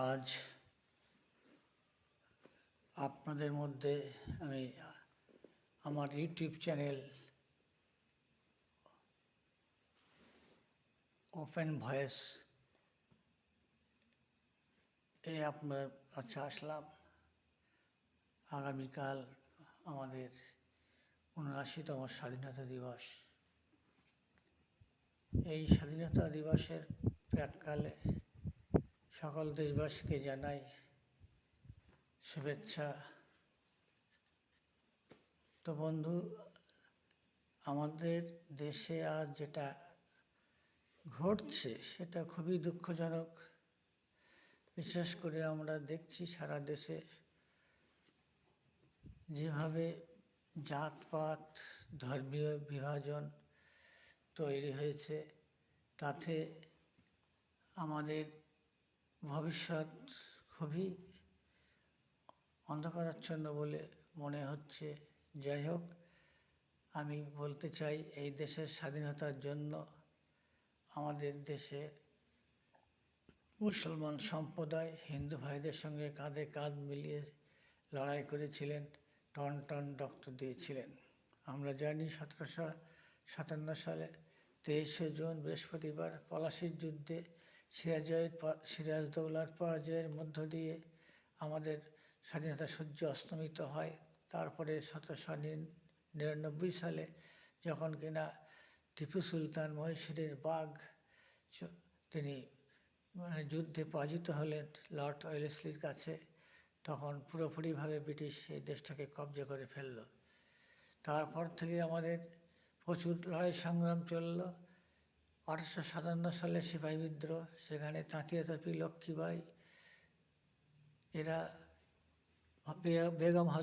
আজ আপনাদের মধ্যে আমি আমার ইউটিউব চ্যানেল ওপেন ভয়েস আপনার কাছে আসলাম। আগামীকাল আমাদের ৭৯তম স্বাধীনতা দিবস। এই স্বাধীনতা দিবসের প্রাক্কালে সকল দেশবাসীকে জানাই শুভেচ্ছা। তো বন্ধু, আমাদের দেশে আজ যেটা ঘটছে সেটা খুবই দুঃখজনক। বিশেষ করে আমরা দেখছি সারা দেশে যেভাবে জাতপাত, ধর্মীয় বিভাজন তৈরি হয়েছে, তাতে আমাদের ভবিষ্যৎ খুবই অন্ধকারাচ্ছন্ন বলে মনে হচ্ছে। যাই হোক, আমি বলতে চাই এই দেশের স্বাধীনতার জন্য আমাদের দেশে মুসলমান সম্প্রদায় হিন্দু ভাইদের সঙ্গে কাঁধে কাঁধ মিলিয়ে লড়াই করেছিলেন, টন টন রক্ত দিয়েছিলেন। আমরা জানি ১৭৫৭ সালে ২৩শে জুন বৃহস্পতিবার পলাশির যুদ্ধে সিরাজদৌল্লার পরাজয়ের মধ্য দিয়ে আমাদের স্বাধীনতা সূর্য অস্তমিত হয়। তারপরে ১৭৯৯ সালে যখন কিনা টিপু সুলতান মহীশূরের বাঘ তিনি যুদ্ধে পরাজিত হলেন লর্ড ওয়েলেসলির কাছে, তখন পুরোপুরিভাবে ব্রিটিশ এই দেশটাকে কব্জা করে ফেলল। তারপর থেকে আমাদের প্রচুর লড়াই সংগ্রাম চলল। ১৮৫৭ সালে সিপাহী বিদ্রোহ, সেখানে তাঁতিয়া তোপি, লক্ষ্মীবাই, এরা বেগম